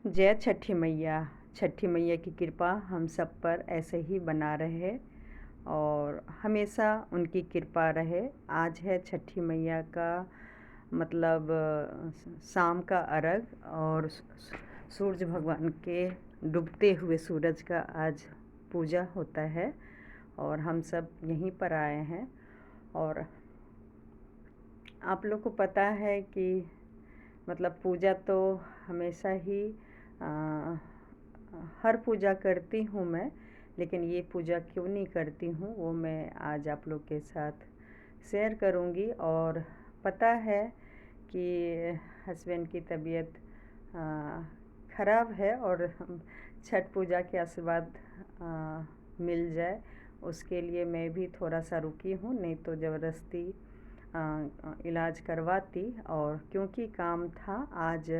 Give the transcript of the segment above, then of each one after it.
जय छठी मैया। छठी मैया की कृपा हम सब पर ऐसे ही बना रहे और हमेशा उनकी कृपा रहे। आज है छठी मैया का मतलब शाम का अर्घ और सूरज भगवान के डूबते हुए सूरज का आज पूजा होता है और हम सब यहीं पर आए हैं। और आप लोग को पता है कि मतलब पूजा तो हमेशा ही आ, हर पूजा करती हूँ मैं, लेकिन ये पूजा क्यों नहीं करती हूँ वो मैं आज आप लोग के साथ शेयर करूँगी। और पता है कि हस्बैंड की तबीयत ख़राब है और छठ पूजा के आशीर्वाद मिल जाए उसके लिए मैं भी थोड़ा सा रुकी हूँ, नहीं तो ज़बरदस्ती इलाज करवाती। और क्योंकि काम था आज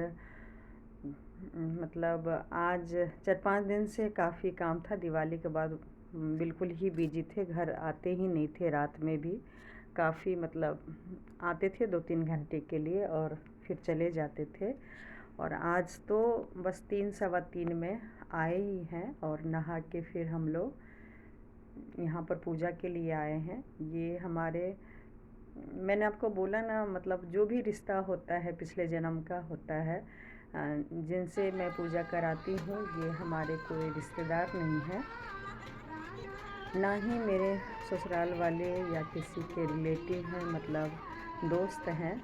मतलब आज 4-5 दिन से काफ़ी काम था। दिवाली के बाद बिल्कुल ही बिजी थे, घर आते ही नहीं थे, रात में भी काफ़ी मतलब आते थे 2-3 घंटे के लिए और फिर चले जाते थे। और आज तो बस 3-3:15 में आए ही हैं और नहा के फिर हम लोग यहाँ पर पूजा के लिए आए हैं। ये हमारे मैंने आपको बोला ना, मतलब जो भी रिश्ता होता है पिछले जन्म का होता है, जिनसे मैं पूजा कराती हूँ ये हमारे कोई रिश्तेदार नहीं है, ना ही मेरे ससुराल वाले या किसी के रिलेटिव हैं, मतलब दोस्त हैं।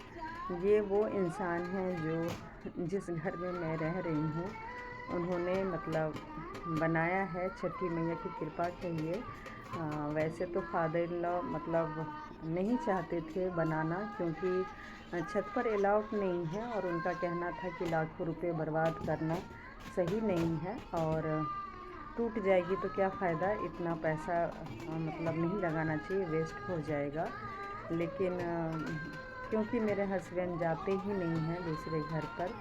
ये वो इंसान हैं जो जिस घर में मैं रह रही हूँ उन्होंने मतलब बनाया है। छठी मैया की कृपा कहिए। वैसे तो फादर इन लॉ मतलब नहीं चाहते थे बनाना, क्योंकि छत पर अलाउड नहीं है और उनका कहना था कि लाखों रुपए बर्बाद करना सही नहीं है और टूट जाएगी तो क्या फ़ायदा, इतना पैसा मतलब नहीं लगाना चाहिए, वेस्ट हो जाएगा। लेकिन क्योंकि मेरे हस्बैंड जाते ही नहीं हैं दूसरे घर पर,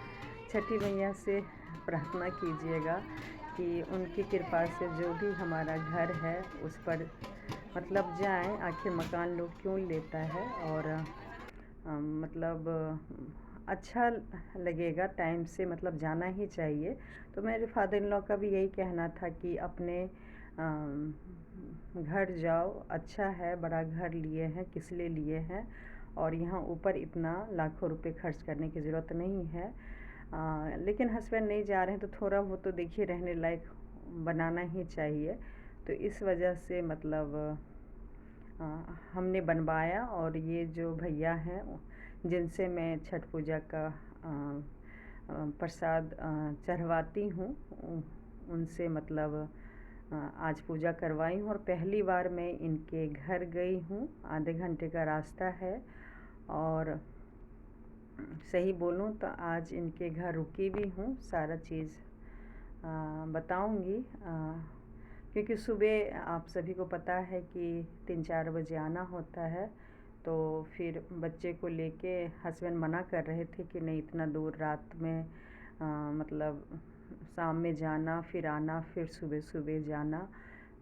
छठी मैया से प्रार्थना कीजिएगा कि उनकी कृपा से जो भी हमारा घर है उस पर मतलब जाएं। आखिर मकान लोग क्यों लेता है और मतलब अच्छा लगेगा, टाइम से मतलब जाना ही चाहिए। तो मेरे फादर इन लॉ का भी यही कहना था कि अपने घर जाओ, अच्छा है, बड़ा घर लिए हैं, किस लिए लिए हैं और यहाँ ऊपर इतना लाखों रुपए खर्च करने की ज़रूरत नहीं है। लेकिन हस्बैंड नहीं जा रहे हैं तो थोड़ा बहुत तो देखिए रहने लायक बनाना ही चाहिए। तो इस वजह से मतलब हमने बनवाया और ये जो भैया हैं जिनसे मैं छठ पूजा का प्रसाद चढ़वाती हूँ उनसे मतलब आज पूजा करवाई हूँ। और पहली बार मैं इनके घर गई हूँ, आधे घंटे का रास्ता है और सही बोलूँ तो आज इनके घर रुकी भी हूँ। सारा चीज़ बताऊँगी क्योंकि सुबह आप सभी को पता है कि 3-4 बजे आना होता है। तो फिर बच्चे को लेके हस्बैंड मना कर रहे थे कि नहीं इतना दूर रात में मतलब शाम में जाना फिर आना फिर सुबह सुबह जाना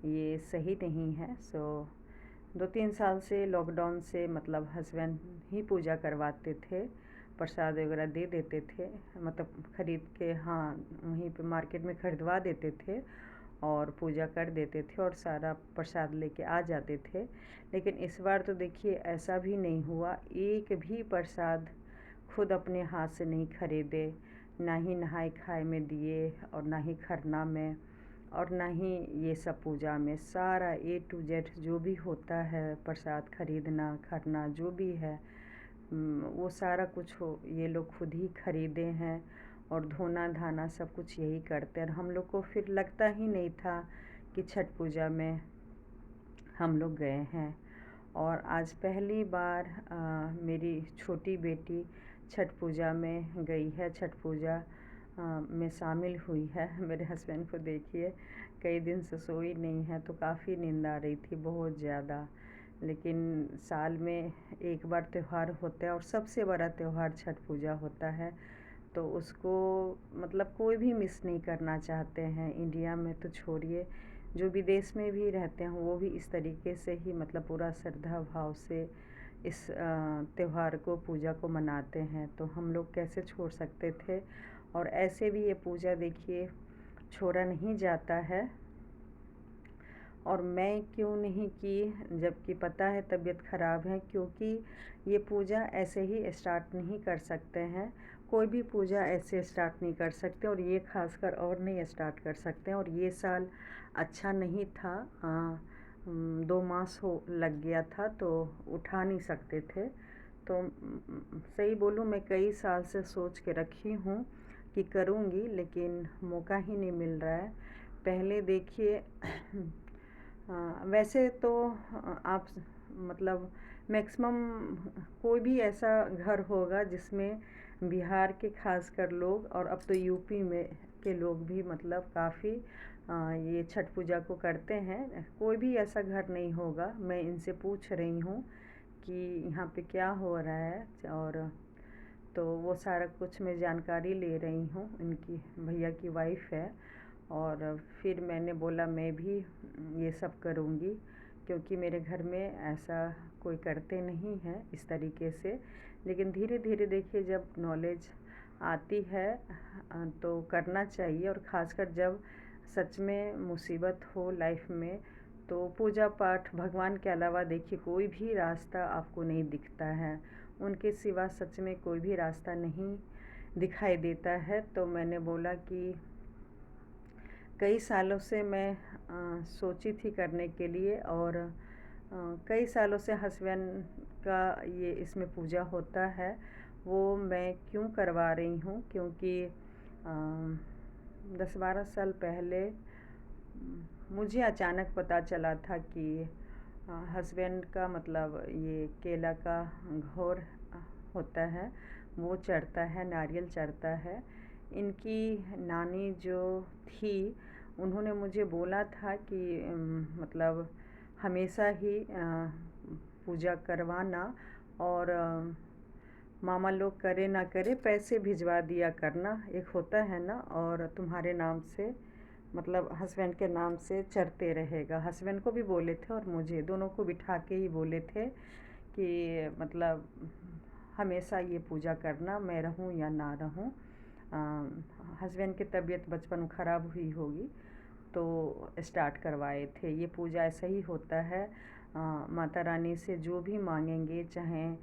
ये सही नहीं है। सो 2-3 साल से लॉकडाउन से मतलब हस्बैंड ही पूजा करवाते थे, प्रसाद वगैरह दे देते थे, मतलब ख़रीद के, हाँ वहीं पे मार्केट में ख़रीदवा देते थे और पूजा कर देते थे और सारा प्रसाद लेके आ जाते थे। लेकिन इस बार तो देखिए ऐसा भी नहीं हुआ, एक भी प्रसाद खुद अपने हाथ से नहीं खरीदे, ना ही नहाए खाए में दिए और ना ही खरना में और ना ही ये सब पूजा में। सारा A to Z जो भी होता है, प्रसाद खरीदना, खरना जो भी है, वो सारा कुछ हो ये लोग खुद ही खरीदे हैं और धोना धाना सब कुछ यही करते हैं। और हम लोग को फिर लगता ही नहीं था कि छठ पूजा में हम लोग गए हैं। और आज पहली बार मेरी छोटी बेटी छठ पूजा में गई है, छठ पूजा में शामिल हुई है। मेरे हस्बैंड को देखिए कई दिन से सोई नहीं है तो काफ़ी नींद आ रही थी, बहुत ज़्यादा। लेकिन साल में एक बार त्यौहार होता है और सबसे बड़ा त्यौहार छठ पूजा होता है, तो उसको मतलब कोई भी मिस नहीं करना चाहते हैं। इंडिया में तो छोड़िए, जो विदेश में भी रहते हैं वो भी इस तरीके से ही मतलब पूरा श्रद्धा भाव से इस त्यौहार को, पूजा को मनाते हैं। तो हम लोग कैसे छोड़ सकते थे। और ऐसे भी ये पूजा देखिए छोड़ा नहीं जाता है। और मैं क्यों नहीं की, जबकि पता है तबीयत ख़राब है, क्योंकि ये पूजा ऐसे ही स्टार्ट नहीं कर सकते हैं। कोई भी पूजा ऐसे स्टार्ट नहीं कर सकते, और ये खासकर और नहीं स्टार्ट कर सकते हैं। और ये साल अच्छा नहीं था, 2 मास हो लग गया था तो उठा नहीं सकते थे। तो सही बोलूँ, मैं कई साल से सोच के रखी हूँ कि करूँगी, लेकिन मौका ही नहीं मिल रहा है। पहले देखिए वैसे तो आप मतलब मैक्सिमम कोई भी ऐसा घर होगा जिसमें बिहार के खासकर लोग, और अब तो यूपी में के लोग भी मतलब काफ़ी ये छठ पूजा को करते हैं। कोई भी ऐसा घर नहीं होगा। मैं इनसे पूछ रही हूँ कि यहाँ पे क्या हो रहा है, और तो वो सारा कुछ मैं जानकारी ले रही हूँ। इनकी भैया की वाइफ है, और फिर मैंने बोला मैं भी ये सब करूँगी, क्योंकि मेरे घर में ऐसा कोई करते नहीं हैं इस तरीके से। लेकिन धीरे धीरे देखिए जब नॉलेज आती है तो करना चाहिए। और ख़ासकर जब सच में मुसीबत हो लाइफ में, तो पूजा पाठ भगवान के अलावा देखिए कोई भी रास्ता आपको नहीं दिखता है। उनके सिवा सच में कोई भी रास्ता नहीं दिखाई देता है। तो मैंने बोला कि कई सालों से मैं सोची थी करने के लिए, और कई सालों से हस्बैंड का ये इसमें पूजा होता है, वो मैं क्यों करवा रही हूँ, क्योंकि 10-12 साल पहले मुझे अचानक पता चला था कि हस्बैंड का मतलब ये केला का घौर होता है, वो चढ़ता है, नारियल चढ़ता है। इनकी नानी जो थी, उन्होंने मुझे बोला था कि मतलब हमेशा ही पूजा करवाना, और मामा लोग करे ना करे पैसे भिजवा दिया करना, एक होता है ना, और तुम्हारे नाम से मतलब हस्बैंड के नाम से चढ़ते रहेगा। हस्बैंड को भी बोले थे और मुझे, दोनों को बिठा के ही बोले थे कि मतलब हमेशा ये पूजा करना, मैं रहूं या ना रहूं। हस्बैंड की तबीयत बचपन में ख़राब हुई होगी तो स्टार्ट करवाए थे। ये पूजा ऐसा ही होता है, माता रानी से जो भी मांगेंगे, चाहे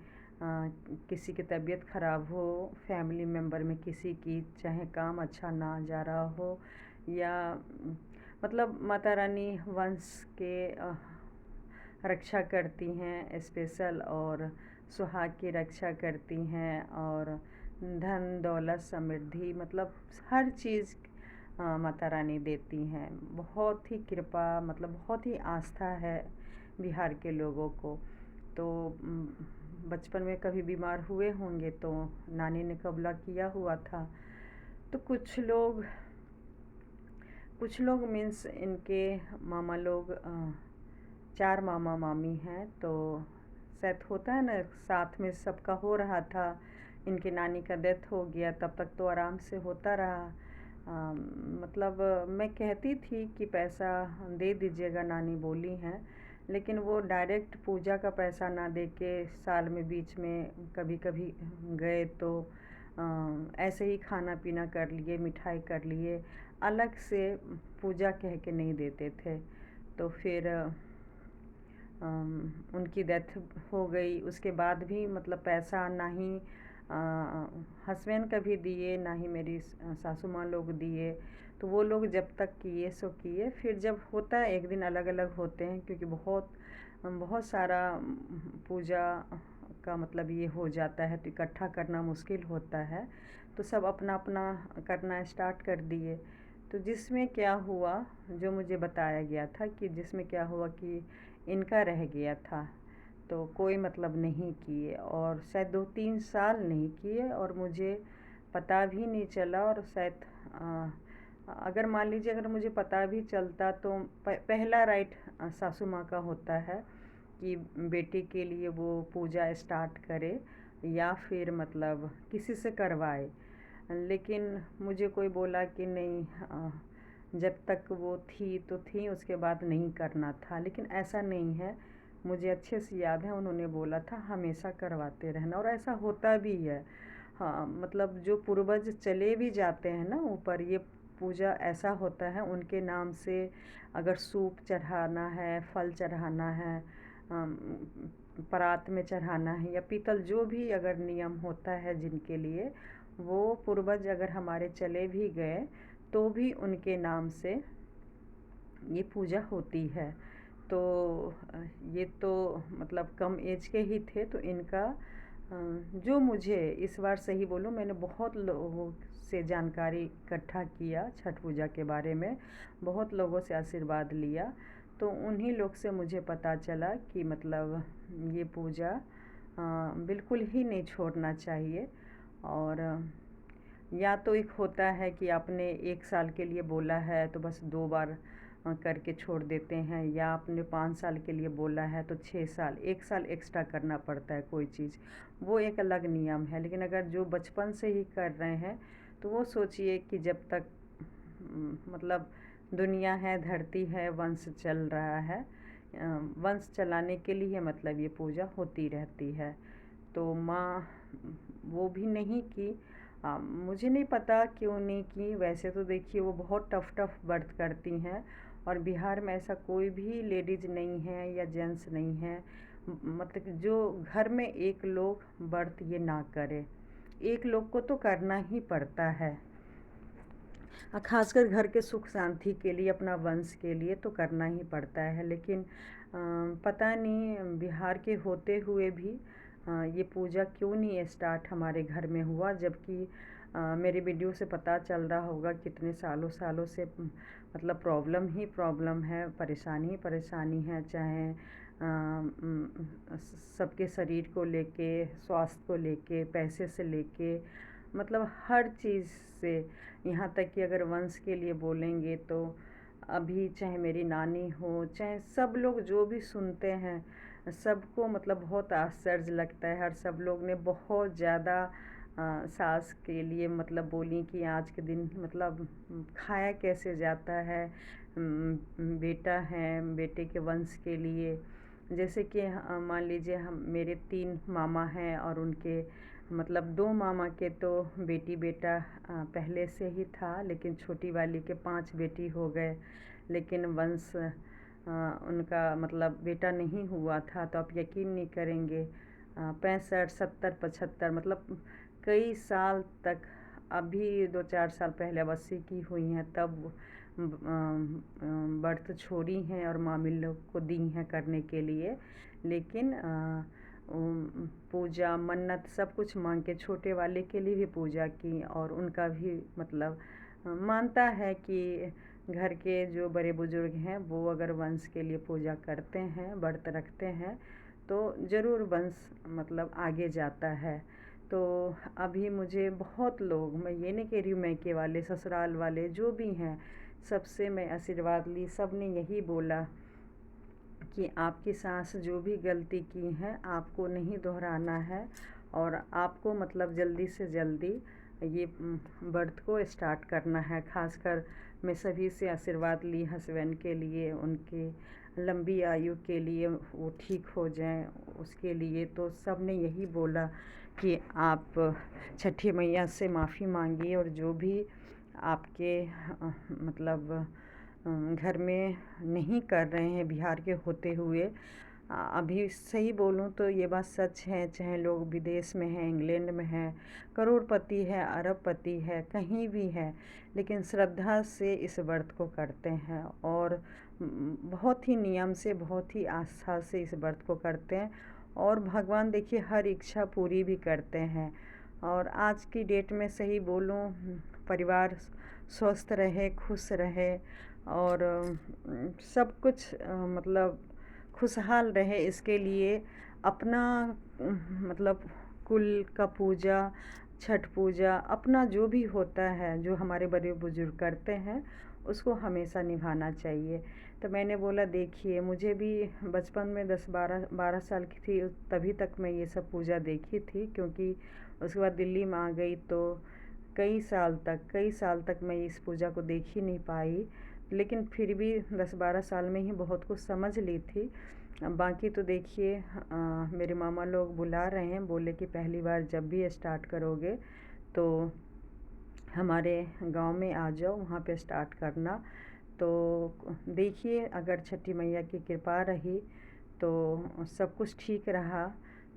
किसी की तबीयत ख़राब हो, फैमिली मेम्बर में किसी की, चाहे काम अच्छा ना जा रहा हो, या मतलब माता रानी वंश के रक्षा करती हैं स्पेशल, और सुहाग की रक्षा करती हैं, और धन दौलत समृद्धि मतलब हर चीज़ माता रानी देती हैं। बहुत ही कृपा, मतलब बहुत ही आस्था है बिहार के लोगों को। तो बचपन में कभी बीमार हुए होंगे तो नानी ने कबूला किया हुआ था। तो कुछ लोग मीन्स इनके मामा लोग 4 मामा मामी हैं, तो शायद होता है ना साथ में सबका हो रहा था। इनकी नानी का डेथ हो गया, तब तक तो आराम से होता रहा। मतलब मैं कहती थी कि पैसा दे दीजिएगा, नानी बोली हैं, लेकिन वो डायरेक्ट पूजा का पैसा ना दे के साल में बीच में कभी कभी गए तो ऐसे ही खाना पीना कर लिए, मिठाई कर लिए, अलग से पूजा कह के नहीं देते थे। तो फिर उनकी डेथ हो गई, उसके बाद भी मतलब पैसा ना ही हस्बैंड कभी दिए, ना ही मेरी सासू माँ लोग दिए। तो वो लोग जब तक किए सो किए, फिर जब होता है एक दिन अलग अलग होते हैं, क्योंकि बहुत सारा पूजा का मतलब ये हो जाता है तो इकट्ठा करना मुश्किल होता है। तो सब अपना अपना करना स्टार्ट कर दिए। तो जिसमें क्या हुआ, जो मुझे बताया गया था कि जिसमें क्या हुआ कि इनका रह गया था, तो कोई मतलब नहीं किए, और शायद 2-3 साल नहीं किए, और मुझे पता भी नहीं चला। और शायद अगर मान लीजिए अगर मुझे पता भी चलता तो पहला राइट सासू माँ का होता है कि बेटी के लिए वो पूजा स्टार्ट करे, या फिर मतलब किसी से करवाए। लेकिन मुझे कोई बोला कि नहीं, जब तक वो थी तो थी, उसके बाद नहीं करना था। लेकिन ऐसा नहीं है, मुझे अच्छे से याद है उन्होंने बोला था हमेशा करवाते रहना, और ऐसा होता भी है। हाँ, मतलब जो पूर्वज चले भी जाते हैं ना ऊपर, ये पूजा ऐसा होता है उनके नाम से। अगर सूप चढ़ाना है, फल चढ़ाना है, अम, परात में चढ़ाना है या पीतल, जो भी अगर नियम होता है जिनके लिए, वो पूर्वज अगर हमारे चले भी गए तो भी उनके नाम से ये पूजा होती है। तो ये तो मतलब कम एज के ही थे, तो इनका जो मुझे इस बार सही बोलूँ, मैंने बहुत लोगों से जानकारी इकट्ठा किया छठ पूजा के बारे में, बहुत लोगों से आशीर्वाद लिया, तो उन्हीं लोग से मुझे पता चला कि मतलब ये पूजा बिल्कुल ही नहीं छोड़ना चाहिए। और या तो एक होता है कि आपने 1 साल के लिए बोला है तो बस 2 बार करके छोड़ देते हैं, या आपने 5 साल के लिए बोला है तो 6 साल, 1 साल एक्स्ट्रा करना पड़ता है कोई चीज़, वो एक अलग नियम है। लेकिन अगर जो बचपन से ही कर रहे हैं तो वो सोचिए कि जब तक मतलब दुनिया है, धरती है, वंश चल रहा है, वंश चलाने के लिए मतलब ये पूजा होती रहती है। तो माँ वो भी नहीं की, मुझे नहीं पता क्यों नहीं की। वैसे तो देखिए वो बहुत टफ व्रत करती हैं, और बिहार में ऐसा कोई भी लेडीज़ नहीं है या जेंट्स नहीं है मतलब कि जो घर में एक लोग व्रत ये ना करे। एक लोग को तो करना ही पड़ता है, खासकर घर के सुख शांति के लिए, अपना वंश के लिए तो करना ही पड़ता है। लेकिन पता नहीं बिहार के होते हुए भी ये पूजा क्यों नहीं स्टार्ट हमारे घर में हुआ, जबकि मेरे वीडियो से पता चल रहा होगा कितने सालों सालों से मतलब प्रॉब्लम ही प्रॉब्लम है, परेशानी ही परेशानी है, चाहे सबके शरीर को लेके, स्वास्थ्य को लेके, पैसे से लेके, मतलब हर चीज़ से। यहाँ तक कि अगर वंश के लिए बोलेंगे तो अभी चाहे मेरी नानी हो, चाहे सब लोग जो भी सुनते हैं, सबको मतलब बहुत आश्चर्य लगता है। हर सब लोग ने बहुत ज़्यादा सास के लिए मतलब बोली कि आज के दिन मतलब खाया कैसे जाता है, बेटा है, बेटे के वंश के लिए। जैसे कि मान लीजिए हम, मेरे 3 मामा हैं और उनके मतलब 2 मामा के तो बेटी बेटा पहले से ही था, लेकिन छोटी वाली के 5 बेटी हो गए, लेकिन वंश उनका मतलब बेटा नहीं हुआ था। तो आप यकीन नहीं करेंगे, 65, 70, 75 मतलब कई साल तक, अभी 2-4 साल पहले अब 80 की हुई हैं तब व्रत छोड़ी हैं और मामी लोग को दी हैं करने के लिए। लेकिन पूजा मन्नत सब कुछ मांग के छोटे वाले के लिए भी पूजा की, और उनका भी मतलब मानता है कि घर के जो बड़े बुजुर्ग हैं वो अगर वंश के लिए पूजा करते हैं, व्रत रखते हैं, तो ज़रूर वंश मतलब आगे जाता है। तो अभी मुझे बहुत लोग, मैं ये नहीं कह रही हूँ मायके वाले, ससुराल वाले जो भी हैं, सबसे मैं आशीर्वाद ली, सब ने यही बोला कि आपकी सास जो भी गलती की है आपको नहीं दोहराना है, और आपको मतलब जल्दी से जल्दी ये व्रत को स्टार्ट करना है। खासकर मैं सभी से आशीर्वाद ली, हस्बैंड के लिए, उनके लंबी आयु के लिए, वो ठीक हो जाएं उसके लिए। तो सब ने यही बोला कि आप छठी मैया से माफ़ी मांगिए, और जो भी आपके मतलब घर में नहीं कर रहे हैं बिहार के होते हुए, अभी सही बोलूँ तो ये बात सच है, चाहे लोग विदेश में हैं, इंग्लैंड में हैं, करोड़पति है, अरबपति है, कहीं भी है, लेकिन श्रद्धा से इस व्रत को करते हैं, और बहुत ही नियम से, बहुत ही आस्था से इस व्रत को करते हैं, और भगवान देखिए हर इच्छा पूरी भी करते हैं। और आज की डेट में सही बोलूँ, परिवार स्वस्थ रहे, खुश रहे, और सब कुछ मतलब खुशहाल रहे, इसके लिए अपना मतलब कुल का पूजा, छठ पूजा, अपना जो भी होता है, जो हमारे बड़े बुजुर्ग करते हैं, उसको हमेशा निभाना चाहिए। तो मैंने बोला देखिए, मुझे भी बचपन में 10-12 साल की थी तभी तक मैं ये सब पूजा देखी थी, क्योंकि उसके बाद दिल्ली में आ गई तो कई साल तक मैं इस पूजा को देख ही नहीं पाई। लेकिन फिर भी 10-12 साल में ही बहुत कुछ समझ ली थी। बाकी तो देखिए मेरे मामा लोग बुला रहे हैं, बोले कि पहली बार जब भी स्टार्ट करोगे तो हमारे गांव में आ जाओ, वहाँ पे स्टार्ट करना। तो देखिए अगर छठी मैया की कृपा रही तो सब कुछ ठीक रहा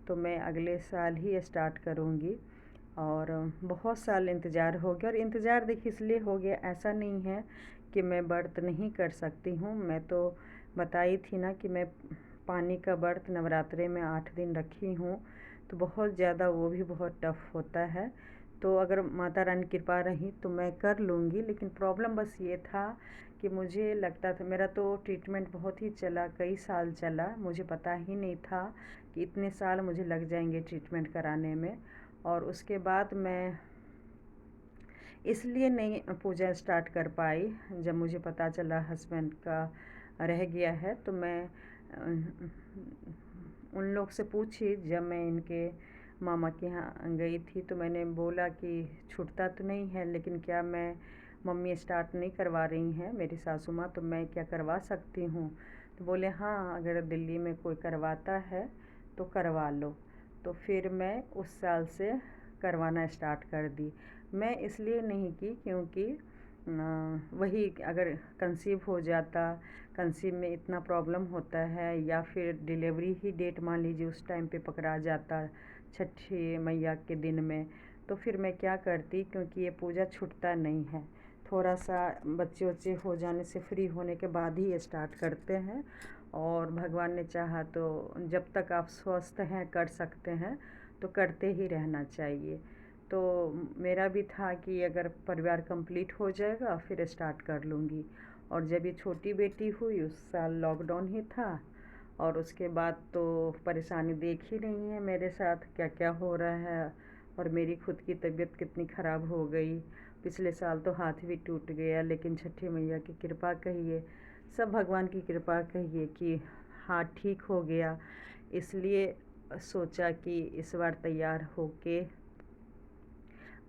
तो मैं अगले साल ही स्टार्ट करूँगी। और बहुत साल इंतज़ार हो गया, और इंतज़ार देखिए इसलिए हो गया, ऐसा नहीं है कि मैं व्रत नहीं कर सकती हूँ। मैं तो बताई थी ना कि मैं पानी का व्रत नवरात्रे में 8 दिन रखी हूँ, तो बहुत ज़्यादा वो भी बहुत टफ़ होता है। तो अगर माता रानी की कृपा रही तो मैं कर लूँगी, लेकिन प्रॉब्लम बस ये था कि मुझे लगता था, मेरा तो ट्रीटमेंट बहुत ही चला, कई साल चला, मुझे पता ही नहीं था कि इतने साल मुझे लग जाएंगे ट्रीटमेंट कराने में। और उसके बाद मैं इसलिए नहीं पूजा स्टार्ट कर पाई, जब मुझे पता चला हस्बैंड का रह गया है तो मैं उन लोग से पूछी, जब मैं इनके मामा के यहाँ गई थी तो मैंने बोला कि छूटता तो नहीं है, लेकिन क्या मैं, मम्मी स्टार्ट नहीं करवा रही हैं मेरी सासू माँ, तो मैं क्या करवा सकती हूँ? तो बोले हाँ, अगर दिल्ली में कोई करवाता है तो करवा लो। तो फिर मैं उस साल से करवाना स्टार्ट कर दी। मैं इसलिए नहीं की क्योंकि वही अगर कंसीव हो जाता, कंसीव में इतना प्रॉब्लम होता है, या फिर डिलीवरी ही डेट मान लीजिए उस टाइम पे पकड़ा जाता छठी मैया के दिन में, तो फिर मैं क्या करती, क्योंकि ये पूजा छूटता नहीं है। थोड़ा सा बच्चे वच्चे हो जाने से फ्री होने के बाद ही ये स्टार्ट करते हैं, और भगवान ने चाहा तो जब तक आप स्वस्थ हैं कर सकते हैं तो करते ही रहना चाहिए। तो मेरा भी था कि अगर परिवार कंप्लीट हो जाएगा फिर स्टार्ट कर लूँगी। और जब ये छोटी बेटी हुई उस साल लॉकडाउन ही था, और उसके बाद तो परेशानी देख ही रही है मेरे साथ क्या क्या हो रहा है, और मेरी खुद की तबीयत कितनी ख़राब हो गई। पिछले साल तो हाथ भी टूट गया, लेकिन छठी मैया की कृपा कहिए, सब भगवान की कृपा कहिए कि हाथ ठीक हो गया। इसलिए सोचा कि इस बार तैयार होके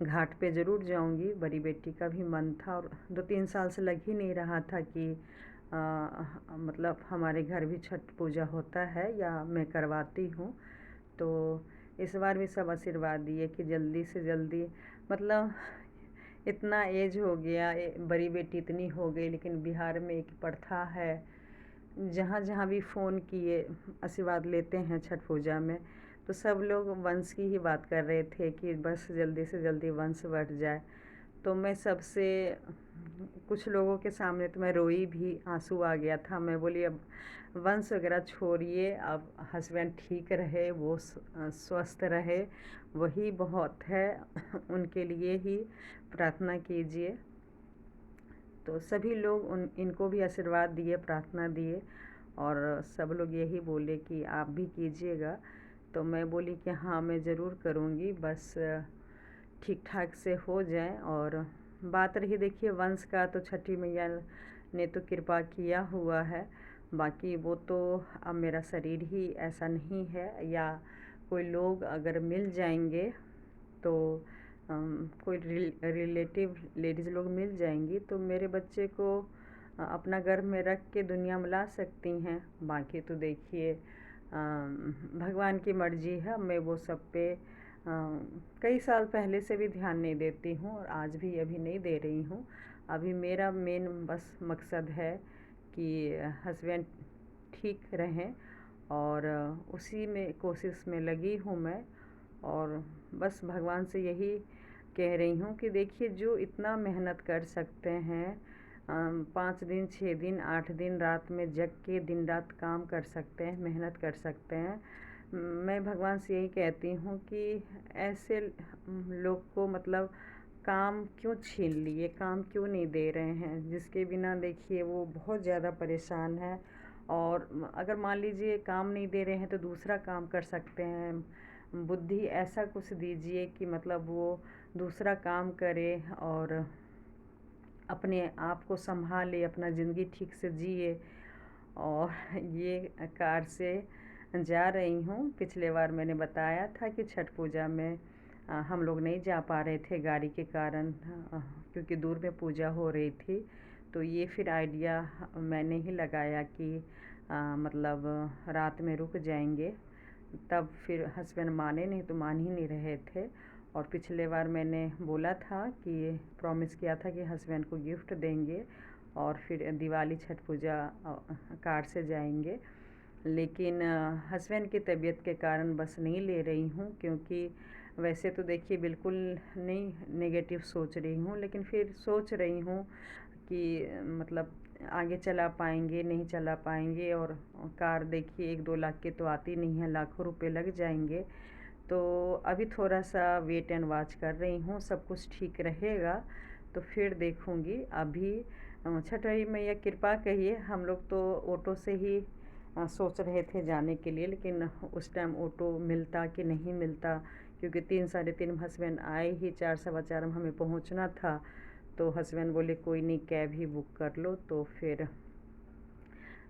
घाट पे ज़रूर जाऊंगी। बड़ी बेटी का भी मन था, और 2-3 साल से लग ही नहीं रहा था कि मतलब हमारे घर भी छठ पूजा होता है या मैं करवाती हूँ। तो इस बार भी सब आशीर्वाद दिए कि जल्दी से जल्दी, मतलब इतना एज हो गया, बड़ी बेटी इतनी हो गई, लेकिन बिहार में एक प्रथा है, जहाँ जहाँ भी फ़ोन किए आशीर्वाद लेते हैं छठ पूजा में, तो सब लोग वंश की ही बात कर रहे थे कि बस जल्दी से जल्दी वंश बढ़ जाए। तो मैं सबसे, कुछ लोगों के सामने तो मैं रोई भी, आंसू आ गया था। मैं बोली अब वंश वगैरह छोड़िए, अब हस्बैंड ठीक रहे, वो स्वस्थ रहे, वही बहुत है। उनके लिए ही प्रार्थना कीजिए। तो सभी लोग इनको भी आशीर्वाद दिए, प्रार्थना दिए, और सब लोग यही बोले कि आप भी कीजिएगा। तो मैं बोली कि हाँ मैं ज़रूर करूँगी, बस ठीक ठाक से हो जाए। और बात रही देखिए वंश का, तो छठी मैया ने तो कृपा किया हुआ है, बाकी वो तो अब मेरा शरीर ही ऐसा नहीं है, या कोई लोग अगर मिल जाएंगे तो कोई रिलेटिव लेडीज़ लोग मिल जाएंगी तो मेरे बच्चे को अपना गर्भ में रख के दुनिया में ला सकती हैं। बाकी तो देखिए भगवान की मर्जी है, मैं वो सब पे कई साल पहले से भी ध्यान नहीं देती हूँ, और आज भी अभी नहीं दे रही हूँ। अभी मेरा मेन बस मकसद है कि हस्बैंड ठीक रहें, और उसी में कोशिश में लगी हूँ मैं। और बस भगवान से यही कह रही हूँ कि देखिए जो इतना मेहनत कर सकते हैं, 5 दिन 6 दिन 8 दिन रात में जग के दिन रात काम कर सकते हैं, मेहनत कर सकते हैं, मैं भगवान से यही कहती हूँ कि ऐसे लोग को मतलब काम क्यों छीन लिए, काम क्यों नहीं दे रहे हैं, जिसके बिना देखिए वो बहुत ज़्यादा परेशान है। और अगर मान लीजिए काम नहीं दे रहे हैं तो दूसरा काम कर सकते हैं, बुद्धि ऐसा कुछ दीजिए कि मतलब वो दूसरा काम करे और अपने आप को संभाले, अपना ज़िंदगी ठीक से जिए। और ये कार से जा रही हूँ, पिछले बार मैंने बताया था कि छठ पूजा में हम लोग नहीं जा पा रहे थे गाड़ी के कारण, क्योंकि दूर में पूजा हो रही थी। तो ये फिर आइडिया मैंने ही लगाया कि मतलब रात में रुक जाएंगे। तब फिर हस्बैंड माने नहीं, तो मान ही नहीं रहे थे। और पिछले बार मैंने बोला था कि प्रॉमिस किया था कि हस्बैंड को गिफ्ट देंगे और फिर दिवाली छठ पूजा कार से जाएंगे, लेकिन हस्बैंड की तबीयत के कारण बस नहीं ले रही हूँ। क्योंकि वैसे तो देखिए बिल्कुल नहीं नेगेटिव सोच रही हूँ, लेकिन फिर सोच रही हूँ कि मतलब आगे चला पाएंगे नहीं चला पाएंगे। और कार देखिए 1-2 लाख की तो आती नहीं है, लाखों रुपए लग जाएंगे। तो अभी थोड़ा सा वेट एंड वॉच कर रही हूँ, सब कुछ ठीक रहेगा तो फिर देखूँगी। अभी छठी मैया कृपा कहिए, हम लोग तो ऑटो से ही सोच रहे थे जाने के लिए, लेकिन उस टाइम ऑटो मिलता कि नहीं मिलता, क्योंकि 3 साढ़े 3 हस्बैंड आए ही, 4 सवा 4 में हमें पहुंचना था। तो हस्बैंड बोले कोई नहीं कैब ही बुक कर लो, तो फिर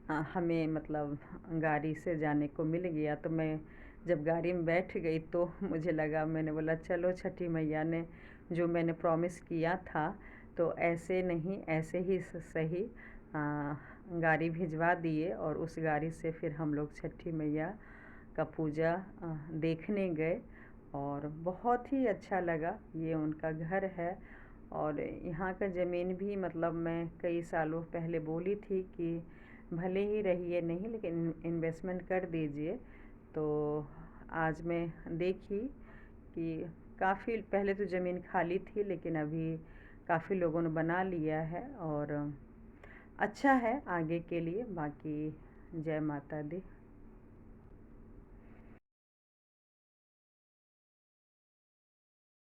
हमें मतलब गाड़ी से जाने को मिल गया। तो मैं जब गाड़ी में बैठ गई तो मुझे लगा, मैंने बोला चलो छठी मैया ने जो मैंने प्रॉमिस किया था तो ऐसे नहीं ऐसे ही सही गाड़ी भिजवा दिए। और उस गाड़ी से फिर हम लोग छठी मैया का पूजा देखने गए और बहुत ही अच्छा लगा। ये उनका घर है और यहाँ का ज़मीन भी मतलब मैं कई सालों पहले बोली थी कि भले ही रहिए नहीं लेकिन इन्वेस्टमेंट कर दीजिए। तो आज मैं देखी कि काफ़ी पहले तो ज़मीन खाली थी, लेकिन अभी काफ़ी लोगों ने बना लिया है और अच्छा है आगे के लिए। बाकी जय माता दी।